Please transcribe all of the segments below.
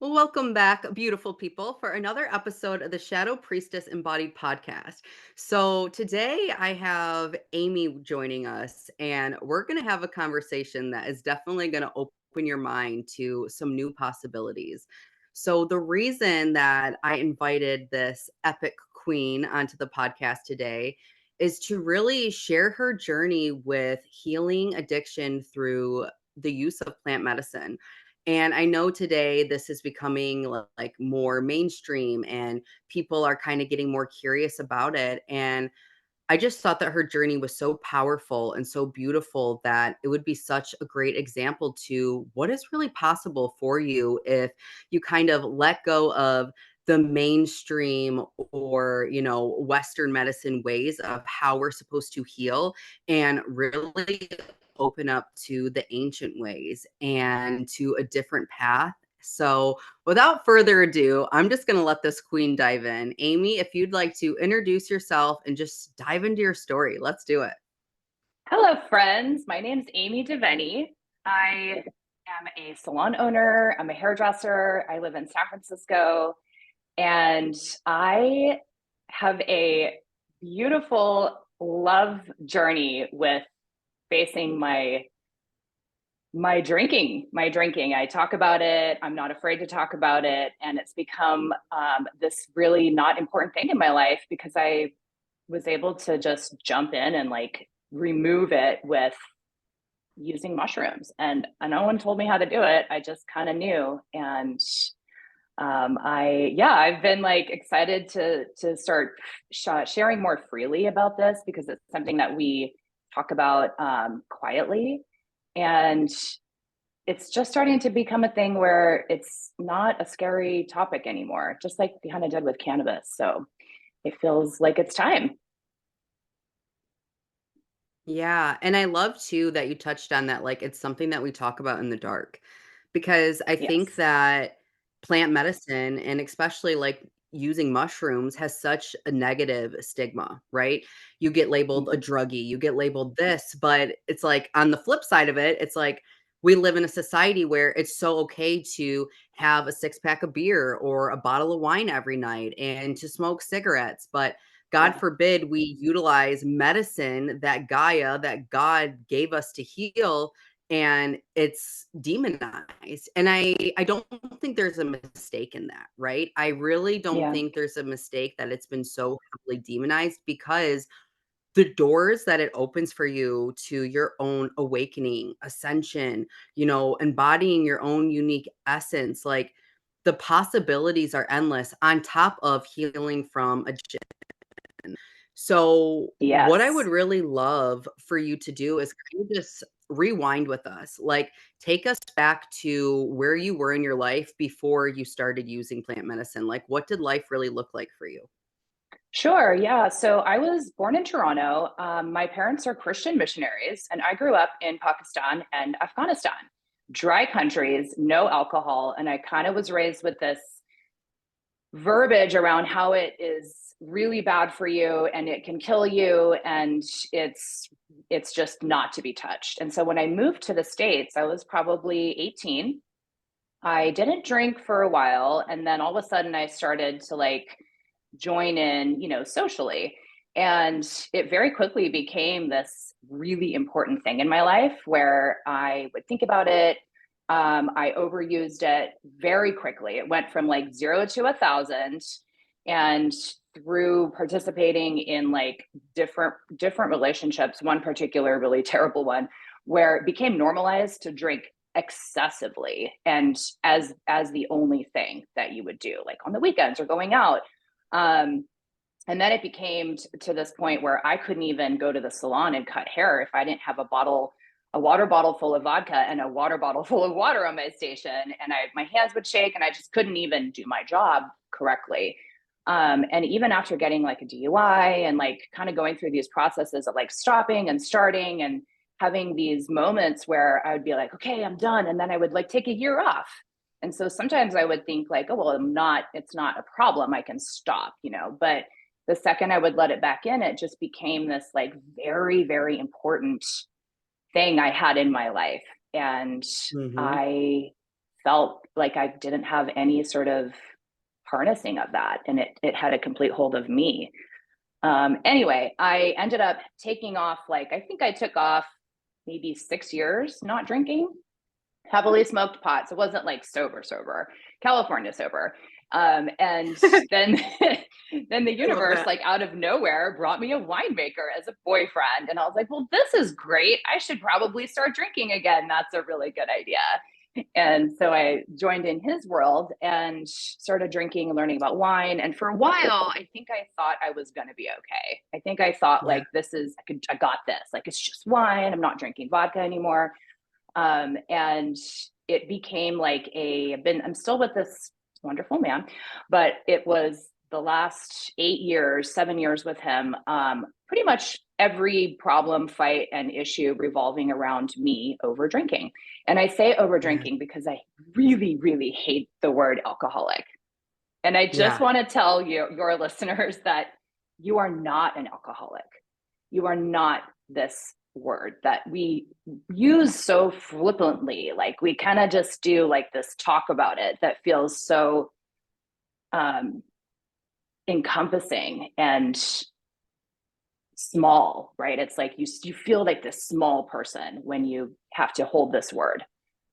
Well, welcome back, beautiful people, for another episode of the Shadow Priestess Embodied podcast. So, today I have Amy joining us, and we're going to have a conversation that is definitely going to open your mind to some new possibilities. So, the reason that I invited this epic queen onto the podcast today is to really share her journey with healing addiction through the use of plant medicine. And I know today this is becoming like more mainstream and people are kind of getting more curious about it. And I just thought that her journey was so powerful and so beautiful that it would be such a great example to what is really possible for you if you kind of let go of the mainstream or, Western medicine ways of how we're supposed to heal and really open up to the ancient ways and to a different path. So, without further ado, I'm just going to let this queen dive in. Amy, if you'd like to introduce yourself and just dive into your story, let's do it. Hello, friends. My name's Amy Devenny. I am a salon owner. I'm a hairdresser. I live in San Francisco, and I have a beautiful love journey with facing my drinking. I talk about it. I'm not afraid to talk about it, and it's become this really not important thing in my life because I was able to just jump in and like remove it with using mushrooms, and no one told me how to do it. I just kind of knew. And I've been like excited to start sharing more freely about this because it's something that we talk about quietly, and it's just starting to become a thing where it's not a scary topic anymore, just like we kind of did with cannabis. So it feels like it's time. Yeah, and I love too that you touched on that, like, it's something that we talk about in the dark, because I think Yes. that plant medicine and especially, like, using mushrooms has such a negative stigma, right? You get labeled a Mhm. druggie, you get labeled this, but it's like, on the flip side of it, it's like, we live in a society where it's so okay to have a six-pack of beer or a bottle of wine every night and to smoke cigarettes, but God Yeah. forbid we utilize medicine that Gaia, that God gave us to heal, and it's demonized. And I don't think there's a mistake in that, right? I really don't Yeah. think there's a mistake that it's been so heavily demonized because the doors that it opens for you to your own awakening, ascension, embodying your own unique essence, like the possibilities are endless on top of healing from a. So, what I would Yes. really love for you to do is kind of just rewind with us. Like, take us back to where you were in your life before you started using plant medicine. Like, what did life really look like for you? Sure. Yeah. So I was born in Toronto. My parents are Christian missionaries, and I grew up in Pakistan and Afghanistan, dry countries, no alcohol. And I kind of was raised with this verbiage around how it is really bad for you and it can kill you, and it's it's just not to be touched. And so when I moved to the States, I was probably 18. I didn't drink for a while, and then all of a sudden I started to like join in, socially. And it very quickly became this really important thing in my life where I would think about it. I overused it very quickly. It went from like 0 to 1,000. And through participating in like different relationships, one particular really terrible one, where it became normalized to drink excessively and as the only thing that you would do, like on the weekends or going out. um, and then it became to this point where I couldn't even go to the salon and cut hair if I didn't have a water bottle full of vodka and a water bottle full of water on my station. And my hands would shake and I just couldn't even do my job correctly. And even after getting like a DUI and like kind of going through these processes of like stopping and starting and having these moments where I would be like, okay, I'm done. And then I would like take a year off. And so sometimes I would think like, oh, well, it's not a problem. I can stop, but the second I would let it back in, it just became this like very, very important thing I had in my life. And Mhm. I felt like I didn't have any sort of harnessing of that. And it had a complete hold of me. Anyway, I ended up taking off, like, I think I took off maybe 6 years not drinking, heavily smoked pot. So it wasn't like sober, California sober. And then, then the I love universe, that. like out of nowhere, brought me a winemaker as a boyfriend. And I was like, well, this is great. I should probably start drinking again. That's a really good idea. And so I joined in his world and started drinking and learning about wine. And for a while, I think I thought I was going to be okay. I think I thought Yeah. like, I got this. Like, it's just wine. I'm not drinking vodka anymore. And it became like I'm still with this wonderful man, but it was the last 8 years, 7 years with him, pretty much every problem, fight, and issue revolving around me over drinking. And I say over Yeah. drinking because I really, really hate the word alcoholic. And I just Yeah. want to tell you, your listeners, that you are not an alcoholic. You are not this word that we use so flippantly. Like, we kind of just do like this talk about it that feels so um, encompassing and small, right? It's like you feel like this small person when you have to hold this word.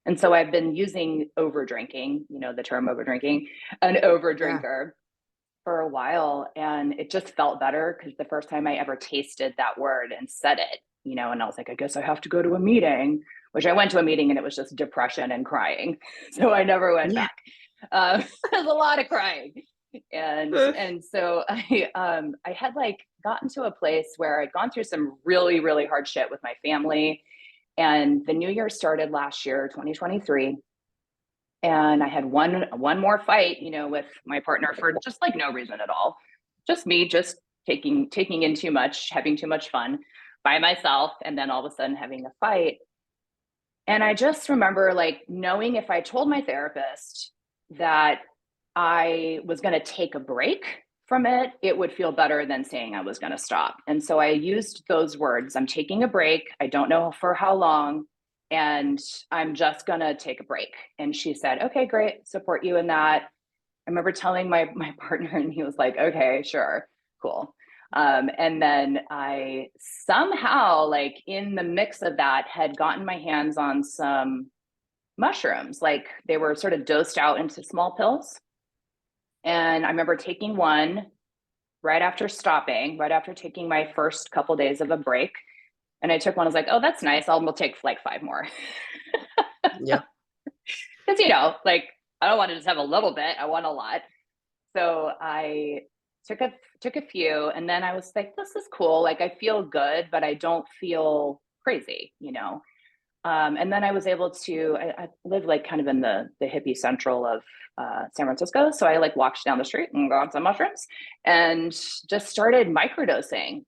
And so I've been using over drinking, the term over drinking, an over Yeah. drinker, for a while. And it just felt better because the first time I ever tasted that word and said it, and I was like, I guess I have to go to a meeting, which I went to a meeting and it was just depression and crying. So I never went Yeah. back. There's a lot of crying. And so I had like gotten to a place where I'd gone through some really, really hard shit with my family. And the new year started last year, 2023. And I had one more fight, with my partner for just like no reason at all. Just me, just taking in too much, having too much fun by myself, and then all of a sudden having a fight. And I just remember like knowing if I told my therapist that I was going to take a break from it, it would feel better than saying I was going to stop. And so I used those words. I'm taking a break. I don't know for how long, and I'm just going to take a break. And she said, okay, great. Support you in that. I remember telling my partner, and he was like, okay, sure, cool. And then I somehow, like in the mix of that, had gotten my hands on some mushrooms. Like, they were sort of dosed out into small pills. And I remember taking one right after taking my first couple days of a break. And I took one. I was like, oh, that's nice. We'll take like 5 more. Yeah. Because, like, I don't want to just have a little bit. I want a lot. So I took a few, and then I was like, this is cool. Like, I feel good, but I don't feel crazy. And then I was able to, I live like kind of in the hippie central of San Francisco. So I like walked down the street and got some mushrooms and just started microdosing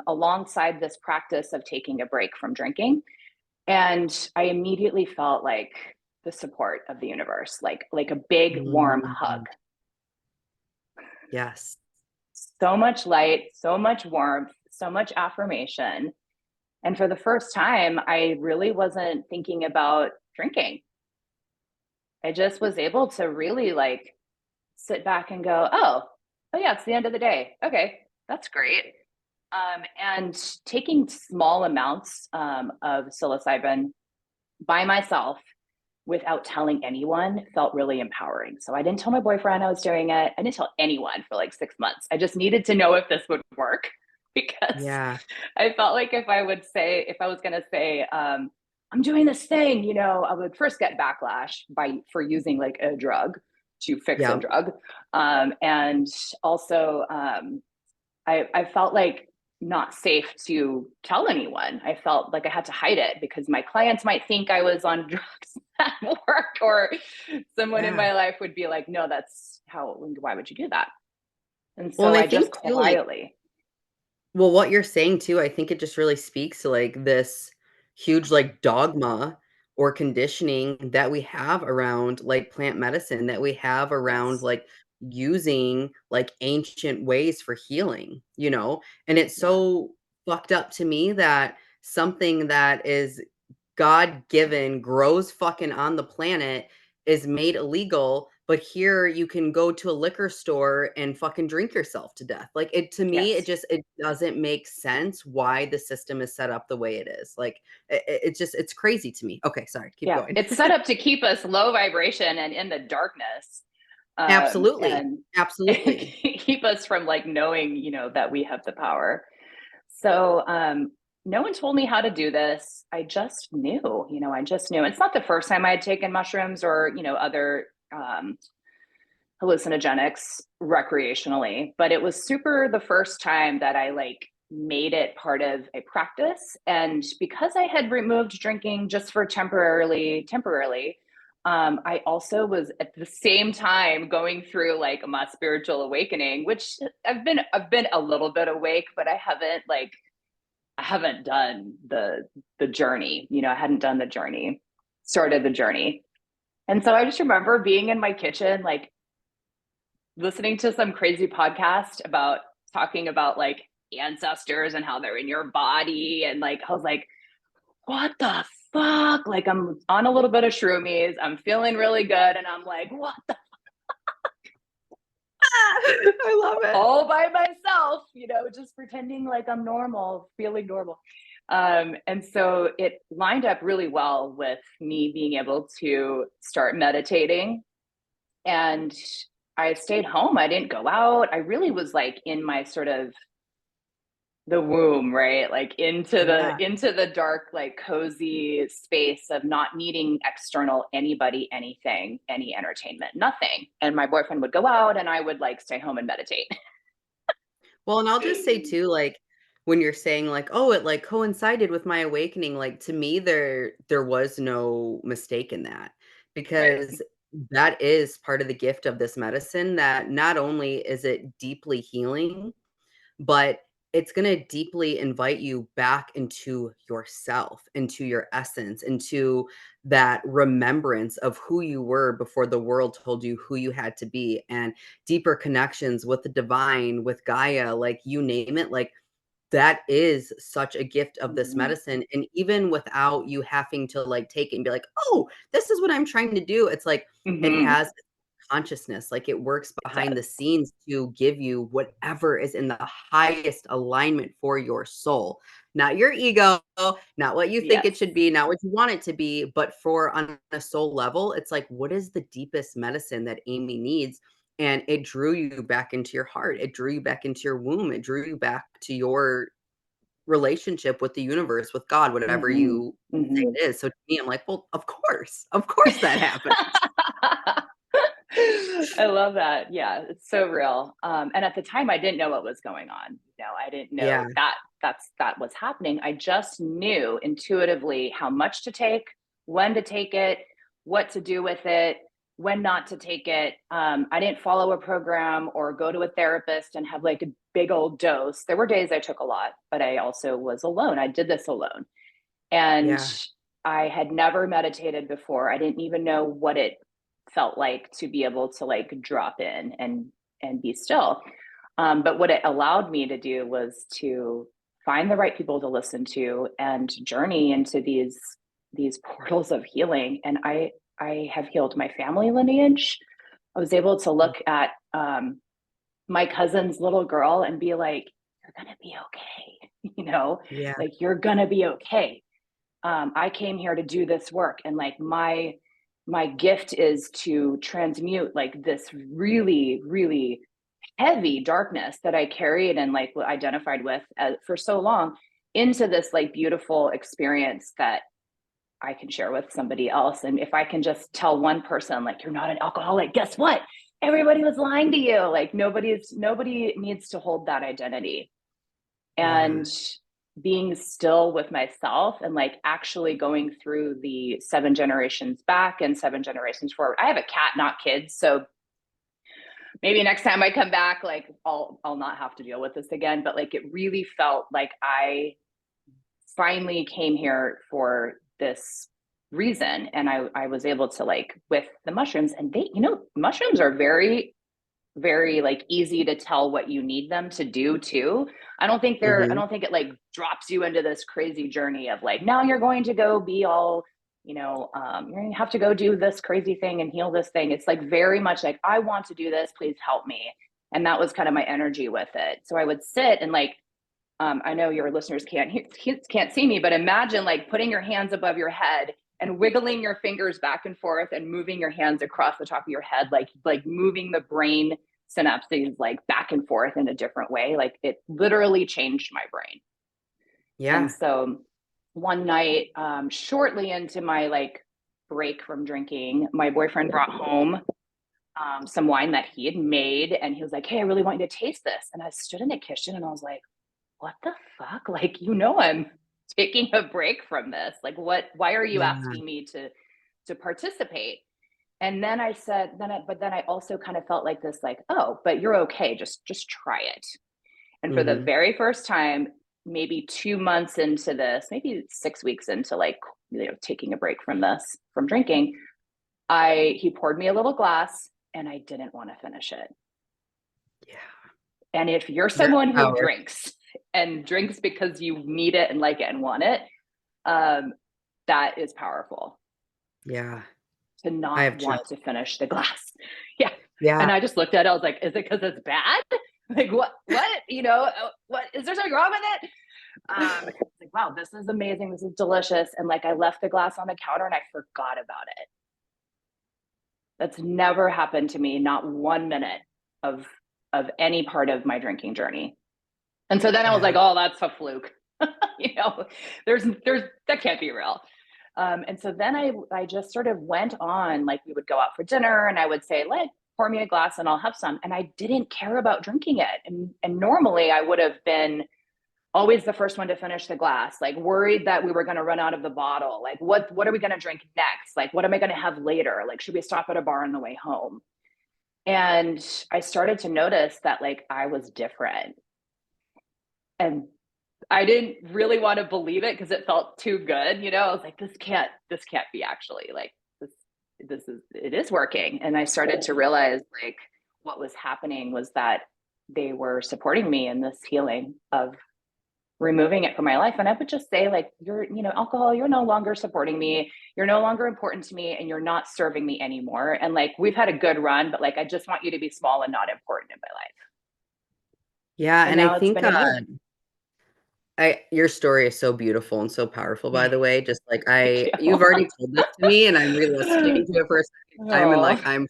alongside this practice of taking a break from drinking. And I immediately felt like the support of the universe, like a big warm hug. Mm. Yes. So much light, so much warmth, so much affirmation. And for the first time, I really wasn't thinking about drinking. I just was able to really like sit back and go, oh yeah, it's the end of the day. Okay, that's great. And taking small amounts of psilocybin by myself without telling anyone felt really empowering. So I didn't tell my boyfriend I was doing it. I didn't tell anyone for like 6 months. I just needed to know if this would work because Yeah. I felt like if I was going to say, I'm doing this thing, I would first get backlash for using like a drug to fix a Yeah. drug. And also, I felt like not safe to tell anyone. I felt like I had to hide it because my clients might think I was on drugs at work, or someone in Yeah. my life would be like, no, why would you do that? And Well, so and I I just think too, like, quietly, well, what you're saying too, I think it just really speaks to like this huge like dogma or conditioning that we have around like plant medicine, that we have around yes, like using like ancient ways for healing. And it's yeah, so fucked up to me that something that is God given grows fucking on the planet is made illegal, but here you can go to a liquor store and fucking drink yourself to death. Like it to me, Yes. it doesn't make sense why the system is set up the way it is. Like it's just it's crazy to me. Okay, sorry, keep Yeah. going. It's set up to keep us low vibration and in the darkness. Absolutely. And Absolutely. keep us from like knowing, that we have the power. So no one told me how to do this. I just knew, I just knew. It's not the first time I had taken mushrooms or, other hallucinogenics recreationally, but it was super the first time that I like made it part of a practice. And because I had removed drinking just for temporarily, I also was at the same time going through like my spiritual awakening, which I've been a little bit awake, but I haven't done the journey. I hadn't done the journey, started the journey. And so I just remember being in my kitchen, like listening to some crazy podcast about talking about like ancestors and how they're in your body. And like, I was like, what the fuck? Like, I'm on a little bit of shroomies. I'm feeling really good. And I'm like, what the I love it. all by myself, just pretending like I'm normal, feeling normal. And so it lined up really well with me being able to start meditating. And I stayed home. I didn't go out. I really was like in my sort of the womb, right? Like Yeah. into the dark, like cozy space of not needing external anybody, anything, any entertainment, nothing. And my boyfriend would go out and I would like stay home and meditate. Well, and I'll just say too, like, when you're saying like, "Oh, it, like, coincided with my awakening," like, to me, there was no mistake in that, Right. because that is part of the gift of this medicine that not only is it deeply healing, but it's gonna deeply invite you back into yourself, into your essence, into that remembrance of who you were before the world told you who you had to be, and deeper connections with the divine, with Gaia, like, you name it, like, that is such a gift of this Mhm. medicine, and even without you having to, like, take it and be like, "Oh, this is what I'm trying to do," it's like, it Mhm. has consciousness, like, it works It behind the does. scenes to give you whatever is in the highest alignment for your soul. Not your ego, not what you think it Yes. should be, not what you want it to be, but for on a soul level, it's like, what is the deepest medicine that Amy needs? And it drew you back into your heart. It drew you back into your womb. It drew you back to your relationship with the universe, with God, whatever Mhm. you say Mhm. it is. So to me, I'm like, well, of course that happened. I love that. Yeah, it's so real. And at the time, I didn't know what was going on. I didn't know Yeah, that was happening. I just knew intuitively how much to take, when to take it, what to do with it, when not to take it. I didn't follow a program or go to a therapist and have like a big old dose. There were days I took a lot, but I also was alone. I did this alone. And yeah, I had never meditated before. I didn't even know what it felt like to be able to like drop in and be still. But what it allowed me to do was to find the right people to listen to and journey into these portals of healing. And I have healed my family lineage. I was able to mm, look at my cousin's little girl and be like, "You're gonna be okay," yeah, like you're gonna be okay. I came here to do this work, and like my gift is to transmute like this really really heavy darkness that I carried and like identified with for so long into this like beautiful experience that I can share with somebody else. And if I can just tell one person like you're not an alcoholic, guess what, everybody was lying to you. Like nobody needs to hold that identity. yeah, And being still with myself and like actually going through the 7 generations back and 7 generations forward. I have a cat, not kids, so maybe next time I come back, like I'll not have to deal with this again. But like it really felt like I finally came here for this reason, and I was able to like with the mushrooms, and they, mushrooms are very like easy to tell what you need them to do too. I mhm, don't think it like drops you into this crazy journey of like now you're going to go be all you have to go do this crazy thing and heal this thing. It's like very much like, I want to do this, please help me. And that was kind of my energy with it. So I would sit and like, I know your listeners can't see me, but imagine like putting your hands above your head and wiggling your fingers back and forth and moving your hands across the top of your head, like moving the brain synapses like back and forth in a different way. Like it literally changed my brain. And Yeah. so one night, shortly into my like break from drinking, my boyfriend brought home some wine that he had made, and he was like, "Hey, I really want you to taste this." And I stood in the kitchen and I was like, "What the fuck? Like, I'm taking a break from this. Like, why are you Yeah. asking me to participate?" And then I said, but then I also kind of felt like this, like, "Oh, but you're okay. Just try it." And for the Mhm. very first time, maybe 2 months into this, maybe 6 weeks into like, taking a break from drinking, he poured me a little glass and I didn't want to finish it. Yeah. And if you're That's someone who power. drinks and drinks because you need it and like it and want it, um, that is powerful Yeah. to I not have tried. want to finish the glass. Yeah. Yeah. And I just looked at it. I was like, is it because it's bad? Like, what, what, is there something wrong with it? It's like, wow, this is amazing. This is delicious. And like, I left the glass on the counter and I forgot about it. That's never happened to me, not 1 minute of any part of my drinking journey. And so then I was like, Yeah. oh, that's a fluke. you know, there's that can't be real. And so then I just sort of went on, like we would go out for dinner and I would say, like, pour me a glass and I'll have some. And I didn't care about drinking it. And normally I would have been always the first one to finish the glass, like worried that we were going to run out of the bottle. Like, what are we going to drink next? Like, what am I going to have later? Like, should we stop at a bar on the way home? And I started to notice that like I was different. And I didn't really want to believe it because it felt too good. I was like, this can't be actually like this, it is working. And I started to realize like what was happening was that they were supporting me in this healing of removing it from my life. And I would just say, like, alcohol, you're no longer supporting me. You're no longer important to me and you're not serving me anymore. And like, we've had a good run, but like, I just want you to be small and not important in my life. Yeah, And and I now it's think, been a year. I your story is so beautiful and so powerful, by the way. Just like Thank you. you've already told this to me, and I'm re-listening to it for a second time, and like Oh, I'm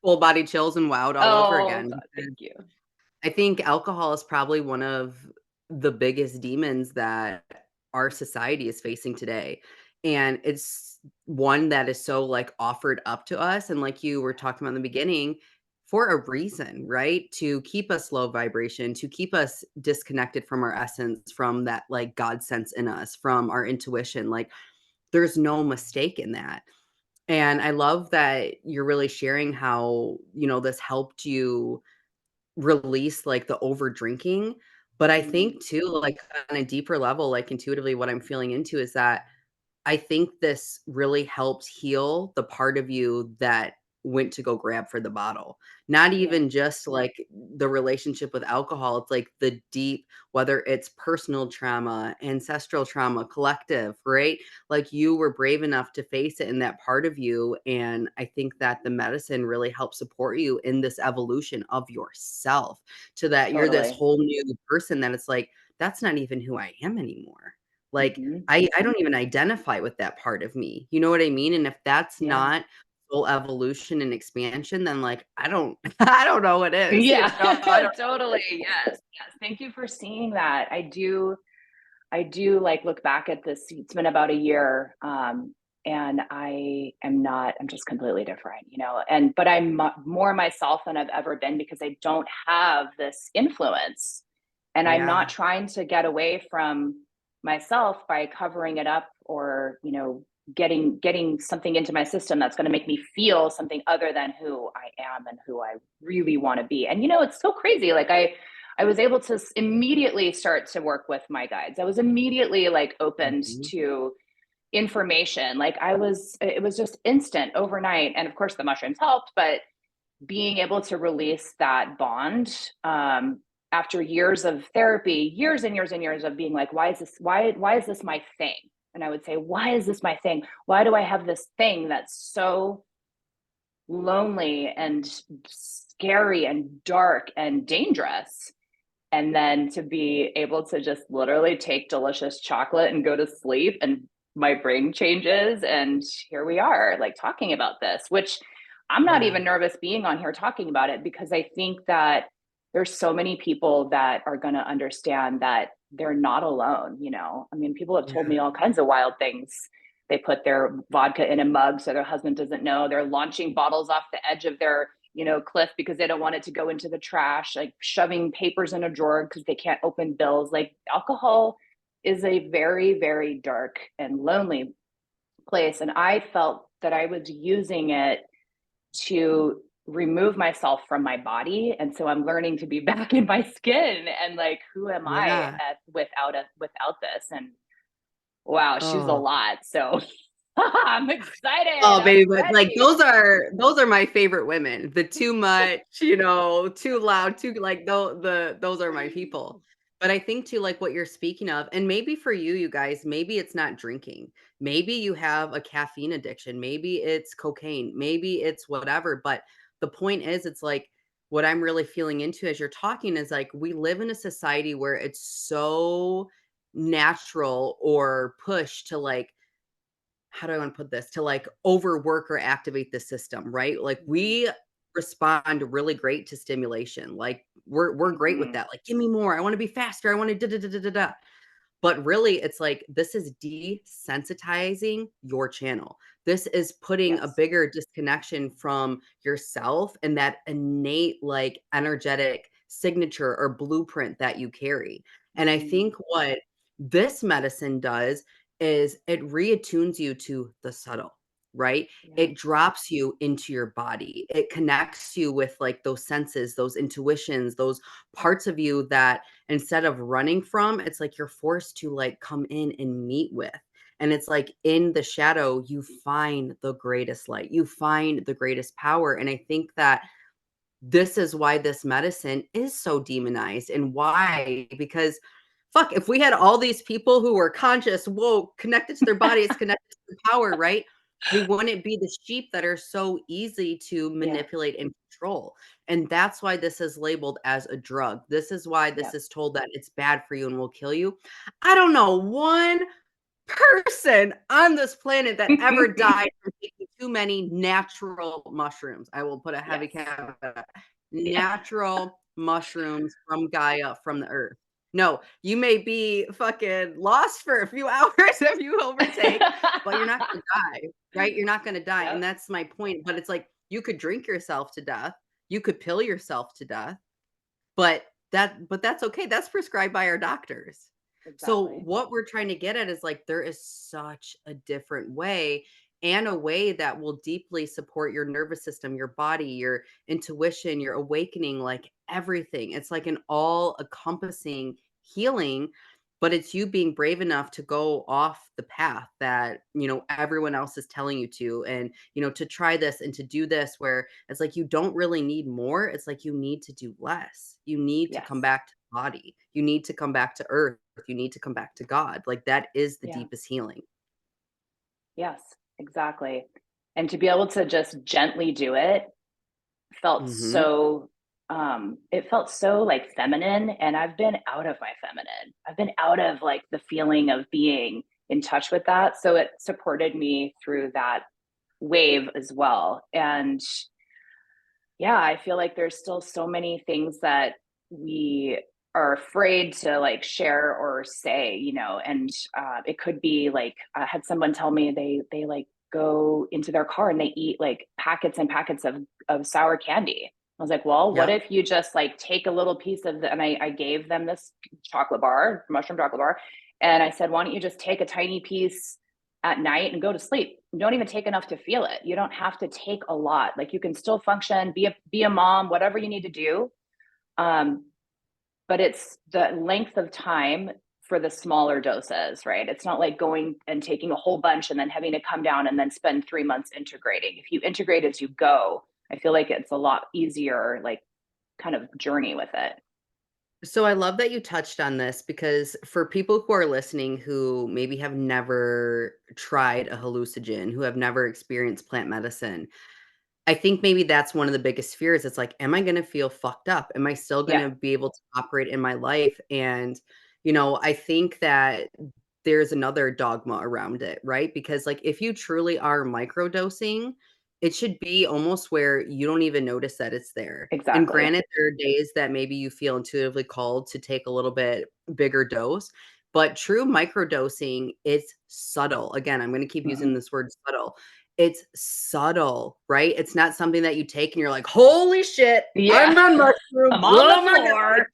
full body chills and wowed all over oh again. God, thank you. I think alcohol is probably one of the biggest demons that our society is facing today. And it's one that is so like offered up to us. And like you were talking about in the beginning, for a reason, right? To keep us low vibration, to keep us disconnected from our essence, from that like God sense in us, from our intuition. Like there's no mistake in that. And I love that you're really sharing how, this helped you release, like, the over drinking, but I Mhm. think too, like, on a deeper level, like, intuitively what I'm feeling into is that I think this really helps heal the part of you that went to go grab for the bottle. Not Yeah, even just like the relationship with alcohol, it's like the deep, whether it's personal trauma, ancestral trauma, collective, right? Like you were brave enough to face it in that part of you. And I think that the medicine really helps support you in this evolution of yourself to that you're this totally. whole new person that it's like, that's not even who I am anymore. Like, Hmm. I don't even identify with that part of me. You know what I mean? And if that's Yeah. not full evolution and expansion, then, like, I don't I don't know what is, Yeah, I don't totally. Yes. Yes. Thank you for seeing that. I do like look back at this. It's been about a year. And I'm just completely different, but I'm more myself than I've ever been because I don't have this influence. And I'm not Yeah, trying to get away from myself by covering it up or, getting something into my system that's going to make me feel something other than who I am and who I really want to be. And, it's so crazy. Like I was able to immediately start to work with my guides. I was immediately like opened mhm, to information. Like it was just instant overnight. And of course the mushrooms helped, but being able to release that bond, after years of therapy, years and years and years of being like, why is this my thing? And I would say, why is this my thing? Why do I have this thing that's so lonely and scary and dark and dangerous? And then to be able to just literally take delicious chocolate and go to sleep, and my brain changes, and here we are, like, talking about this, which I'm not Yeah. even nervous being on here talking about it, because I think that there's so many people that are going to understand that they're not alone. I mean, people have told Yeah. me all kinds of wild things. They put their vodka in a mug so their husband doesn't know. They're launching bottles off the edge of their cliff because they don't want it to go into the trash, like shoving papers in a drawer because they can't open bills. Like, alcohol is a very, very dark and lonely place. And I felt that I was using it to remove myself from my body. And so I'm learning to be back in my skin, and like, who am I Yeah. without this? And wow, she's a Oh. lot. So I'm excited. Oh, baby, I'm but, like, ready. those are my favorite women. The too much, too loud, too like, those are my people. But I think too, like, what you're speaking of, and maybe for you, you guys, maybe it's not drinking. Maybe you have a caffeine addiction. Maybe it's cocaine. Maybe it's whatever, but the point is, it's like, what I'm really feeling into as you're talking is, like, we live in a society where it's so natural or pushed to, like, how do I want to put this? To like overwork or activate the system, right? Like Mhm. we respond really great to stimulation. Like we're great with Mhm. that. Like give me more. I want to be faster. I want to da da da da da da. But really, it's like this is desensitizing your channel. This is putting a Yes. bigger disconnection from yourself and that innate, like, energetic signature or blueprint that you carry. And I Mhm. think what this medicine does is it reattunes you to the subtle, right? Yeah. It drops you into your body. It connects you with like those senses, those intuitions, those parts of you that instead of running from, it's like you're forced to like come in and meet with. And it's like in the shadow, you find the greatest light, you find the greatest power. And I think that this is why this medicine is so demonized and why, because fuck, if we had all these people who were conscious, woke, connected to their bodies, connected to their power, right? We wouldn't be the sheep that are so easy to Yeah. manipulate and control. And that's why this is labeled as a drug. This is why this Yep. is told that it's bad for you and will kill you. I don't know one person on this planet that ever died from taking too many natural mushrooms. I will put a heavy Yes. caveat. Yeah. Natural mushrooms from Gaia, from the earth. No, you may be fucking lost for a few hours if you overtake, but you're not gonna die, right? You're not gonna die, and Yep. that's my point, but it's like, you could drink yourself to death, you could pill yourself to death, but that's okay, that's prescribed by our doctors. So, Exactly. what we're trying to get at is, like, there is such a different way, and a way that will deeply support your nervous system, your body, your intuition, your awakening, like, everything. It's like an all-encompassing healing, but it's you being brave enough to go off the path that, everyone else is telling you to, and, to try this and to do this, where it's like you don't really need more, it's like you need to do less. You need to come Yes. back to the body. You need to come back to earth. You need to come back to God. Like, that is the Yeah. deepest healing. Yes, exactly. And to be able to just gently do it felt Mhm. so it felt so like feminine, and I've been out of my feminine. I've been out of like the feeling of being in touch with that. So it supported me through that wave as well. And yeah, I feel like there's still so many things that we are afraid to like share or say, and it could be like I had someone tell me they like go into their car and they eat like packets and packets of sour candy. I was like, well, what Yep. if you just like take a little piece of the, and I gave them this chocolate bar, mushroom chocolate bar, and I said, why don't you just take a tiny piece at night and go to sleep. You don't even take enough to feel it. You don't have to take a lot. Like, you can still function, be a mom, whatever you need to do. Um, but it's the length of time for the smaller doses, right? It's not like going and taking a whole bunch and then having to come down and then spend 3 months integrating. If you integrate as you go, I feel like it's a lot easier, like, kind of journey with it. So I love that you touched on this because for people who are listening who maybe have never tried a hallucinogen, who have never experienced plant medicine, I think maybe that's one of the biggest fears. It's like, am I going to feel fucked up? Am I still going Yeah, to be able to operate in my life? And, I think that there's another dogma around it, right? Because, like, if you truly are microdosing, it should be almost where you don't even notice that it's there. And exactly. granted, there are days that maybe you feel intuitively called to take a little bit bigger dose, but true microdosing, it's subtle. Again, I'm going to keep using Mhm. this word subtle. It's subtle, right? It's not something that you take and you're like, "Holy shit, Yeah. I'm on mushrooms. I'm on the Oh my god." Like, floor.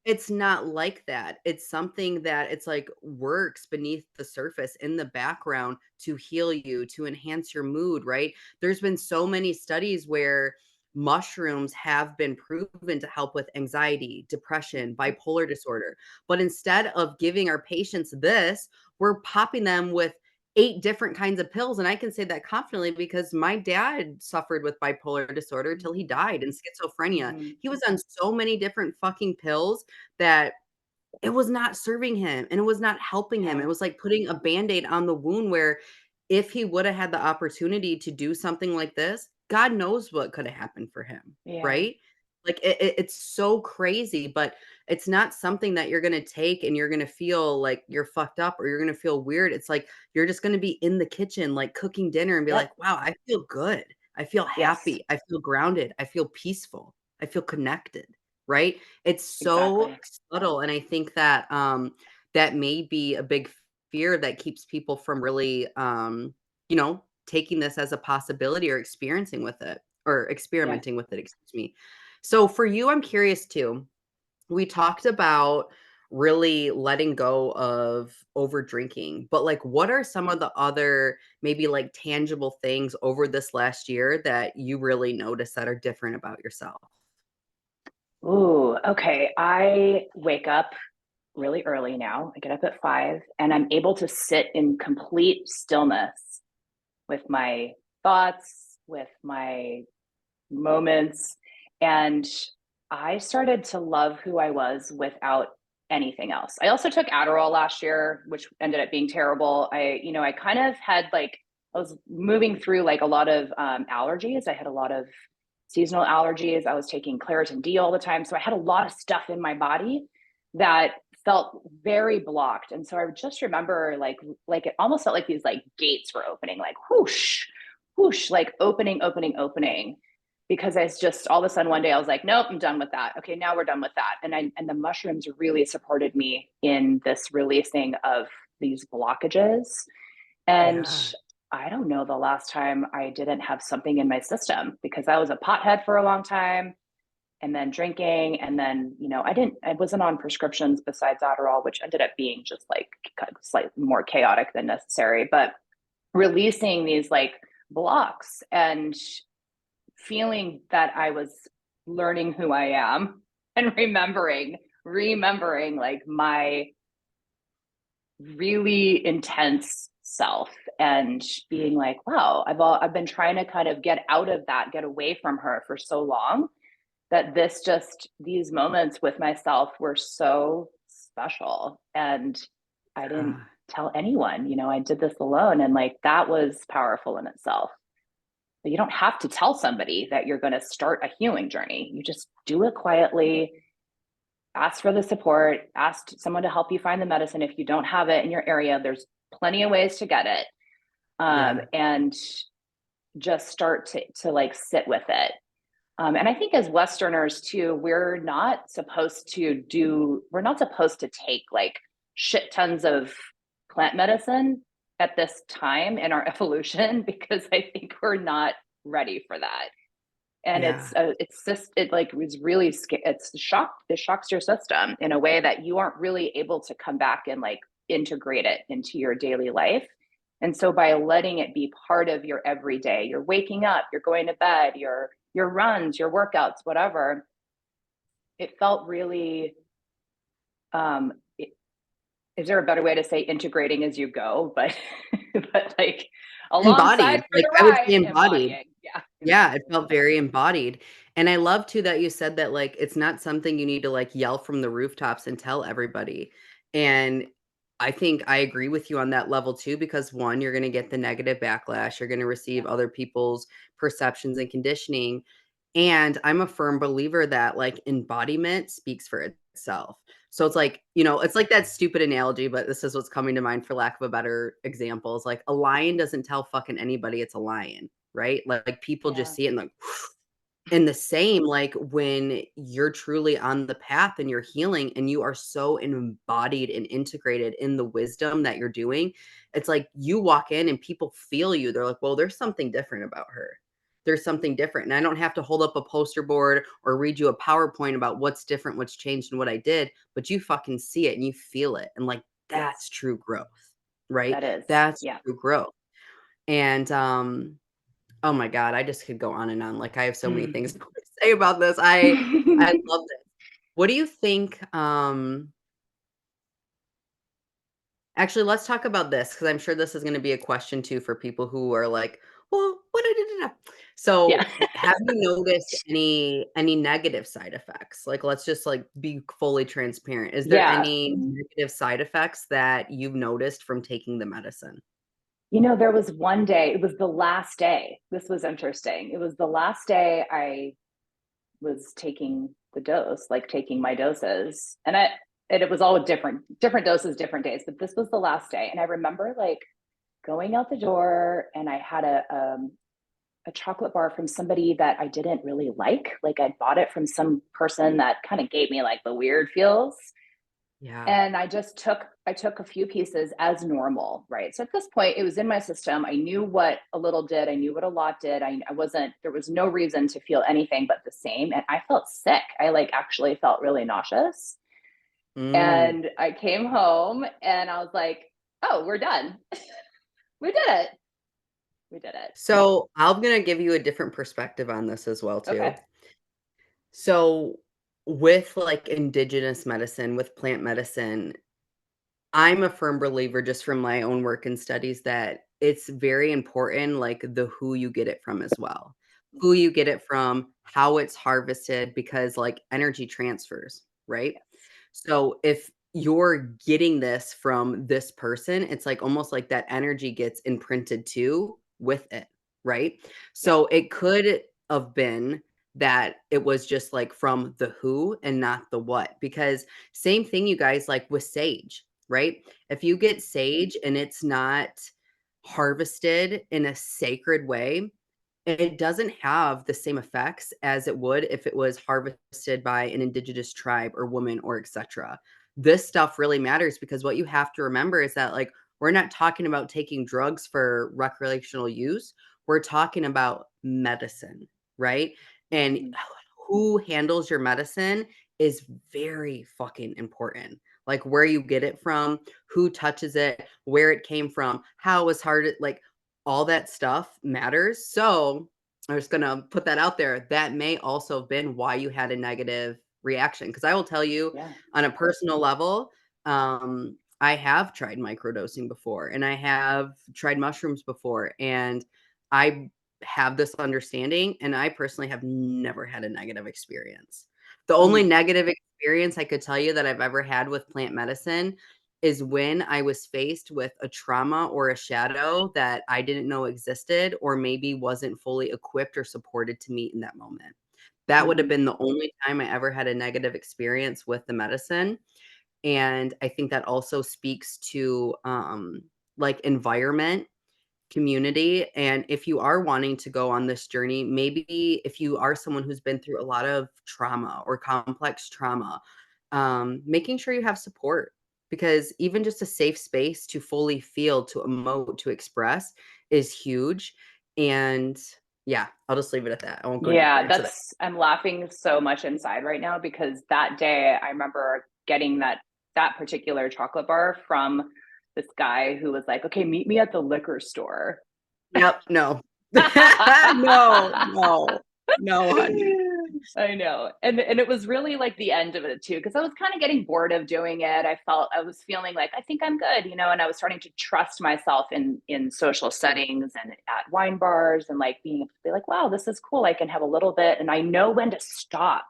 it's not like that. It's something that it's like works beneath the surface in the background to heal you, to enhance your mood, right? There's been so many studies where mushrooms have been proven to help with anxiety, depression, Mhm. bipolar disorder. But instead of giving our patients this, we're popping them with 8 different kinds of pills. And I can say that confidently because my dad suffered with bipolar disorder till he died and schizophrenia. Mhm. He was on so many different fucking pills that it was not serving him and it was not helping him. It Yeah. was like putting a Band-Aid on the wound where if he would have had the opportunity to do something like this, God knows what could have happened for him, Yeah. right? Like it's so crazy, but it's not something that you're gonna take and you're gonna feel like you're fucked up or you're gonna feel weird. It's like you're just gonna be in the kitchen, like cooking dinner and be Yep. like, wow, I feel good. I feel Yes. happy. I feel grounded. I feel peaceful. I feel connected, right? It's so Exactly. subtle, and I think that, that may be a big fear that keeps people from really, taking this as a possibility or experiencing with it or Yeah. experimenting with it, excuse me. So for you, I'm curious too. We talked about really letting go of over drinking, but, like, what are some of the other maybe, like, tangible things over this last year that you really notice that are different about yourself? Ooh, okay. I wake up really early now. I get up at 5 and I'm able to sit in complete stillness with my thoughts, with my moments. And I started to love who I was without anything else. I also took Adderall last year, which ended up being terrible. I kind of had like, I was moving through like a lot of allergies. I had a lot of seasonal allergies. I was taking Claritin D all the time. So I had a lot of stuff in my body that felt very blocked. And so I just remember like it almost felt like these like gates were opening, like whoosh, whoosh, like opening, opening, opening. Because I just all of a sudden one day I was like, nope, I'm done with that. Okay, now we're done with that. And the mushrooms really supported me in this releasing of these blockages. And Yeah. I don't know the last time I didn't have something in my system because I was a pothead for a long time and then drinking. And then, I wasn't on prescriptions besides Adderall, which ended up being just like slightly more chaotic than necessary. But releasing these like blocks and feeling that I was learning who I am and remembering like my really intense self and being like, wow, I've been trying to kind of get out of that, get away from her for so long that these moments with myself were so special. And I didn't Yeah. tell anyone, I did this alone. And like that was powerful in itself. But you don't have to tell somebody that you're going to start a healing journey. You just do it quietly, ask for the support, ask someone to help you find the medicine. If you don't have it in your area, there's plenty of ways to get it. Yeah. And just start to like sit with it. And I think as Westerners too, we're not supposed to take like shit tons of plant medicine at this time in our evolution because I think we're not ready for that. And Yeah. it's just it like was really it shocks your system in a way that you aren't really able to come back and like integrate it into your daily life. And so by letting it be part of your everyday, you're waking up, you're going to bed, your runs, your workouts, whatever, it felt really um it, is there a better way to say integrating as you go, but but like alongside Embodied, for like, the I would say ride, embodied. embodying. Yeah, Yeah, it exactly. felt very embodied, And I love too that you said that, like, it's not something you need to like yell from the rooftops and tell everybody. And I think I agree with you on that level too, because one, you're going to get the negative backlash. You're going to receive Yeah. other people's perceptions and conditioning. And I'm a firm believer that like embodiment speaks for itself. So it's like, it's like that stupid analogy, but this is what's coming to mind for lack of a better example. Is like a lion doesn't tell fucking anybody it's a lion, right? Like people just Yeah. see it and like, and the same, like, when you're truly on the path and you're healing and you are so embodied and integrated in the wisdom that you're doing, it's like you walk in and people feel you. They're like, "Well, there's something different about her. There's something different." And I don't have to hold up a poster board or read you a PowerPoint about what's different, what's changed, and what I did, but you fucking see it and you feel it. And like, Yes. that's true growth, right? That is. That's Yeah. true growth. And, oh my god, I just could go on and on, like, I have so many things to say about this. I love this. What do you think, actually, let's talk about this because 'cause I'm sure this is gonna be a question too for people who are like, "Well, what da da da da." Yeah. So, have you noticed any negative side effects? Like, let's just, like, be fully transparent. Is there Yeah. any negative side effects that you've noticed from taking the medicine? There was one day, it was the last day. This was interesting. It was the last day I was taking the dose, like taking my doses. And it was all different doses, different days, but this was the last day. And I remember like going out the door and I had a chocolate bar from somebody that I didn't really like. Like I bought it from some person that kind of gave me like the weird feels. Yeah. And I took a few pieces as normal, right? So at this point, it was in my system. I knew what a little did. I knew what a lot did. I wasn't, there was no reason to feel anything but the same. And I felt sick. I like actually felt really nauseous. Mm. And I came home and I was like, oh, we're done. We did it. We did it. So, I'm gonna give you a different perspective on this as well too. Okay. So, with, like, indigenous medicine, with plant medicine, I'm a firm believer just from my own work and studies that it's very important, like, the who you get it from as well. Who you get it from, how it's harvested, because, like, energy transfers, right? Yes. So, if you're getting this from this person, it's, like, almost like that energy gets imprinted too with it, right? Yeah. So, it could have been that it was just, like, from the who and not the what, because same thing, you guys, like, with sage, right? If you get sage and it's not harvested in a sacred way, it doesn't have the same effects as it would if it was harvested by an indigenous tribe or woman or etc. This stuff really matters because what you have to remember is that like we're not talking about taking drugs for recreational use. We're talking about medicine, right? And Mhm. who handles your medicine is very fucking important. Like where you get it from, who touches it, where it came from, how it was hard, like all that stuff matters. So I'm just gonna put that out there. That may also have been why you had a negative reaction. Because I will tell you, Yeah. on a personal level, I have tried microdosing before, and I have tried mushrooms before, and I have this understanding, and I personally have never had a negative experience. The only Mm. negative experience I could tell you that I've ever had with plant medicine is when I was faced with a trauma or a shadow that I didn't know existed or maybe wasn't fully equipped or supported to meet in that moment. That would have Mhm. been the only time I ever had a negative experience with the medicine, and I think that also speaks to, like, environment, community, and if you are wanting to go on this journey, maybe if you are someone who's been through a lot of trauma or complex trauma, making sure you have support because even just a safe space to fully feel, to emote, to express is huge. And yeah, I'll just leave it at that. I won't go deeper Yeah, into that. I'm laughing so much inside right now because that day I remember getting that particular chocolate bar from this guy who was like, "Okay, meet me at the liquor store." Yep. No. No, no, no, honey. I know. And it was really like the end of it too, because I was kind of getting bored of doing it. I was feeling like I think I'm good, and I was starting to trust myself in social settings and at wine bars and like being able to be like, wow, this is cool. I can have a little bit and I know when to stop.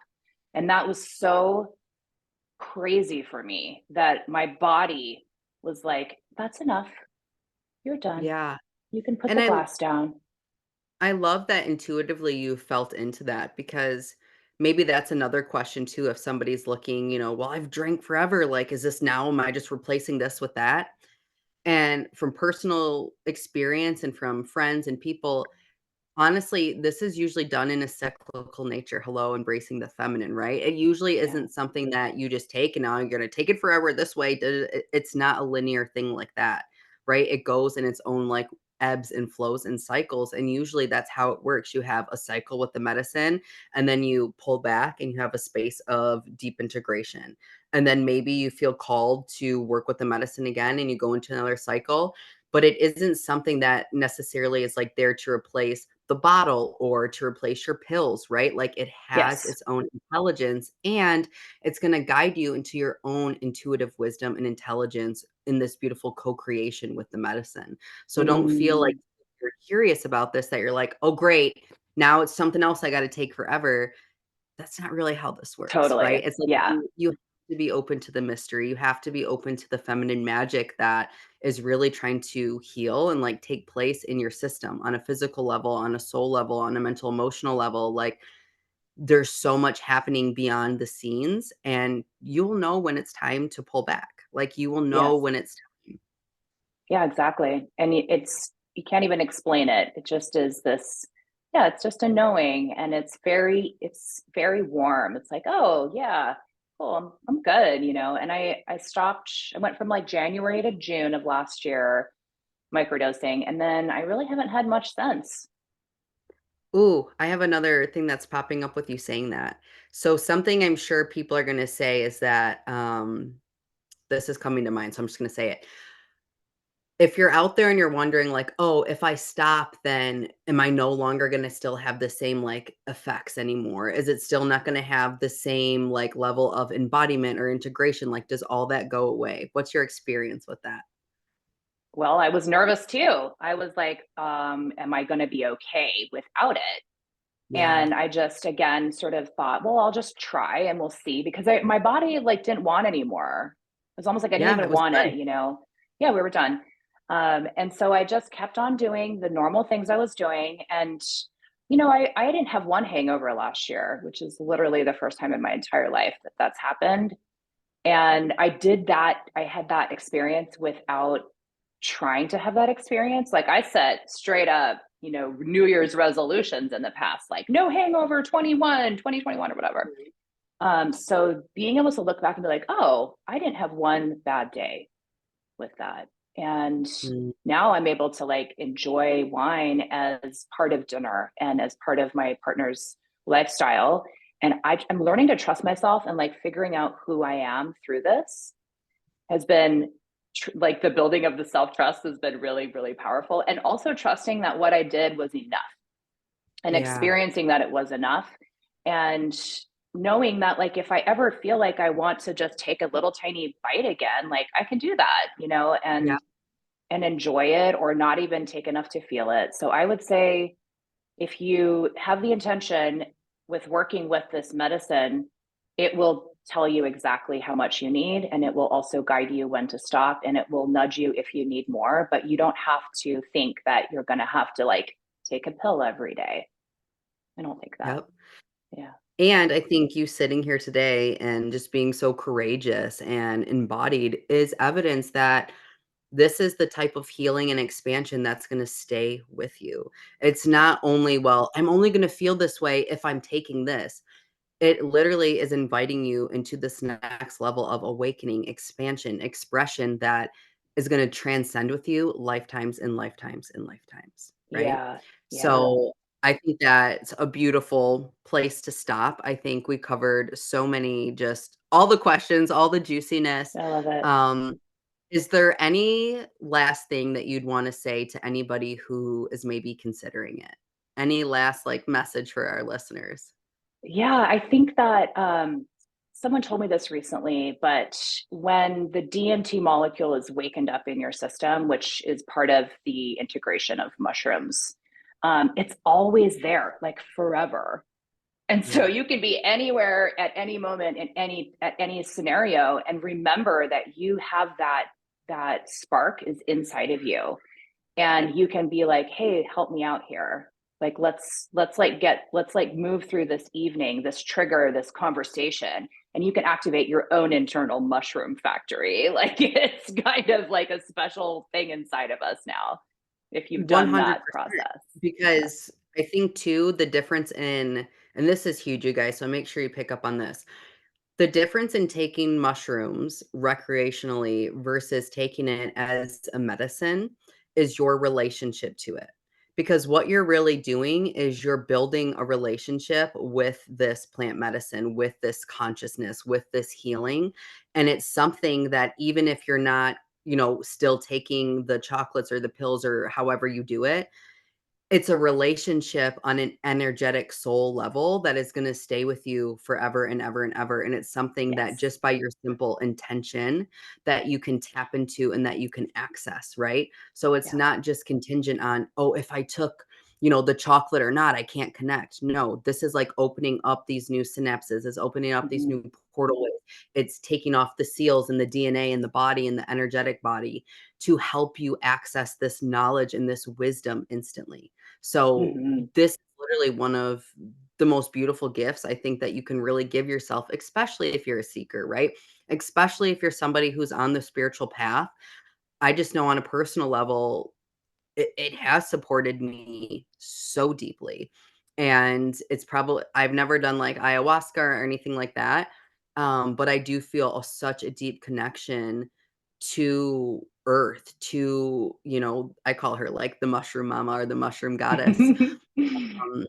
And that was so crazy for me that my body was like, that's enough. You're done. Yeah. You can put And the I glass down. I love that intuitively you felt into that because maybe that's another question too. If somebody's looking, well, I've drank forever. Like, is this now? Am I just replacing this with that? And from personal experience and from friends and people, honestly, this is usually done in a cyclical nature. Hello, embracing the feminine, right? It usually Yeah. isn't something that you just take and now you're going to take it forever this way. It's not a linear thing like that, right? It goes in its own like ebbs and flows and cycles. And usually that's how it works. You have a cycle with the medicine, and then you pull back and you have a space of deep integration. And then maybe you feel called to work with the medicine again and you go into another cycle, but it isn't something that necessarily is like there to replace the bottle or to replace your pills, right? Like it has Yes. its own intelligence, and it's going to guide you into your own intuitive wisdom and intelligence in this beautiful co-creation with the medicine. So don't feel like Mm, you're curious about this, that you're like, oh, great. Now it's something else I got to take forever. That's not really how this works, right? totally. It's like Yeah. you have to be open to the mystery. You have to be open to the feminine magic that is really trying to heal and, like, take place in your system on a physical level, on a soul level, on a mental emotional level. Like, there's so much happening beyond the scenes, and you'll know when it's time to pull back. Like, you will know Yes. when it's time. Yeah, exactly. And you can't even explain it. It just is this, yeah, it's just a knowing and it's very warm. It's like, oh yeah, cool. I'm good, And I stopped, I went from like January to June of last year microdosing, and then I really haven't had much since. Ooh, I have another thing that's popping up with you saying that. So something I'm sure people are gonna say is that, this is coming to mind, so I'm just gonna say it. If you're out there and you're wondering like, "Oh, if I stop, then am I no longer gonna still have the same, like, effects anymore? Is it still not gonna have the same, like, level of embodiment or integration? Like, does all that go away?" What's your experience with that? Well, I was nervous too. I was like, am I going to be okay without it? Yeah. And I just again sort of thought, well, I'll just try and we'll see because my body like didn't want anymore. It was almost like I didn't Yeah, it even was want done. it. Yeah, we were done. And so I just kept on doing the normal things I was doing. And, I didn't have one hangover last year, which is literally the first time in my entire life that that's happened. And I did that. I had that experience without trying to have that experience. Like I set straight up, New Year's resolutions in the past, like no hangover 2021 or whatever. Mhm. So being able to look back and be like, oh, I didn't have one bad day with that. And Mm, now I'm able to like enjoy wine as part of dinner and as part of my partner's lifestyle. And I'm learning to trust myself and like figuring out who I am through this has been like the building of the self trust has been really, really powerful. And also trusting that what I did was enough and yeah, experiencing that it was enough. And knowing that, like, if I ever feel like I want to just take a little tiny bite again, like I can do that, yeah, and enjoy it or not even take enough to feel it. So I would say if you have the intention with working with this medicine, it will tell you exactly how much you need and it will also guide you when to stop and it will nudge you if you need more, but you don't have to think that you're going to have to like take a pill every day. I don't think that. yep. Yeah. And I think you sitting here today and just being so courageous and embodied is evidence that this is the type of healing and expansion that's gonna stay with you. It's not only, "Well, I'm only gonna feel this way if I'm taking this." It literally is inviting you into this next level of awakening, expansion, expression that is gonna transcend with you lifetimes and lifetimes and lifetimes, right? Yeah. Yeah. So, I think that's a beautiful place to stop. I think we covered so many, just all the questions, all the juiciness. I love it. Um, is there any last thing that you'd wanna say to anybody who is maybe considering it? Any last, like, message for our listeners? Yeah, I think that someone told me this recently, but when the DMT molecule is wakened up in your system, which is part of the integration of mushrooms, it's always there, like forever. And so Yeah. you can be anywhere at any moment in any scenario and remember that you have that spark is inside of you, and you can be like, hey, help me out here, like let's move through this evening, this trigger, this conversation, and you can activate your own internal mushroom factory. Like it's kind of like a special thing inside of us now if you've done that 100%. process. Yeah. Because I think too, the difference in, and this is huge, you guys, so make sure you pick up on this. The difference in taking mushrooms recreationally versus taking it as a medicine is your relationship to it. Because what you're really doing is you're building a relationship with this plant medicine, with this consciousness, with this healing. And it's something that even if you're not, still taking the chocolates or the pills or however you do it, it's a relationship on an energetic soul level that is gonna stay with you forever and ever and ever, and it's something that Yes. just by your simple intention that you can tap into and that you can access, right? So it's Yeah. not just contingent on, "Oh, if I took, the chocolate or not, I can't connect." No, this is like opening up these new synapses, is opening up these Hmm. new portal ways. It's taking off the seals and the DNA in the body and the energetic body to help you access this knowledge and this wisdom instantly. So Hmm. this is literally one of the most beautiful gifts I think that you can really give yourself, especially if you're a seeker, right? Especially if you're somebody who's on the spiritual path. I just know on a personal level, it has supported me so deeply. And it's probably, I've never done like ayahuasca or anything like that. But I do feel such a deep connection to earth, to, I call her like the mushroom mama or the mushroom goddess. Um,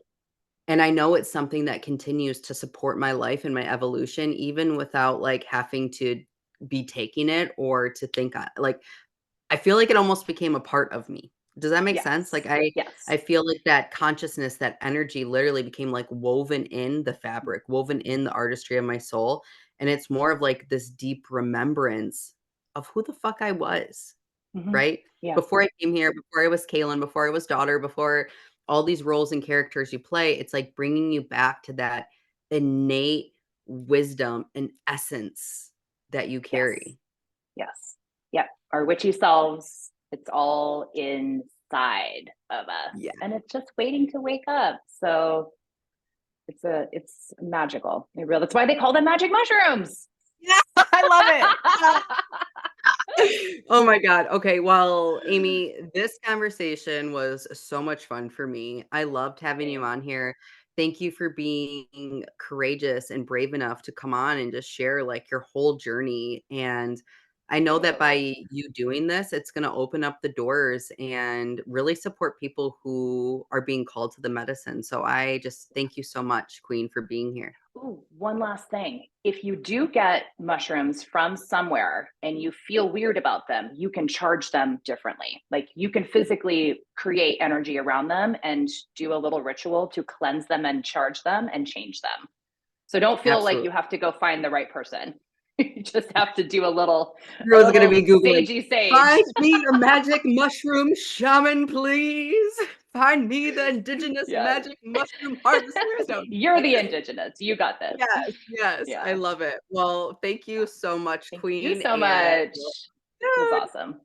and I know it's something that continues to support my life and my evolution, even without like having to be taking it or to think like I feel like it almost became a part of me. Does that make sense? Like Yes. I Yes. feel like that consciousness, that energy literally became like woven in the fabric, woven in the artistry of my soul. And it's more of like this deep remembrance of who the fuck I was, Hmm. right? Yeah. Before I came here, before I was Kaylin, before I was daughter, before all these roles and characters you play, it's like bringing you back to that innate wisdom and essence that you Yes. carry. Yes. Yep. Our witchy selves, it's all inside of us Yeah. and it's just waiting to wake up. So it's magical. It really, that's why they call them magic mushrooms. Yeah, I love it. Oh my god. Okay, well, Amy, this conversation was so much fun for me. I loved having you Same. on here. Thank you for being courageous and brave enough to come on and just share like your whole journey. And I know that by You. you doing this, it's going to open up the doors and really support people who are being called to the medicine. So I just thank you so much, Queen, for being here. Ooh, one last thing. If you do get mushrooms from somewhere and you feel weird about them, you can charge them differently. Like you can physically create energy around them and do a little ritual to cleanse them and charge them and change them. So don't feel like Absolutely. you have to go find the right person. You just have to do a Everyone's gonna be little Googling, sagey sage. "Find me a magic mushroom shaman, please. Find me the indigenous Yes. magic mushroom harvesters." No, I'm just You're the kidding. indigenous. You got this. Yes, yes, I Yeah. love it. Well, thank Yeah. you so much, Thank you Queen, so and much. well It was done. awesome.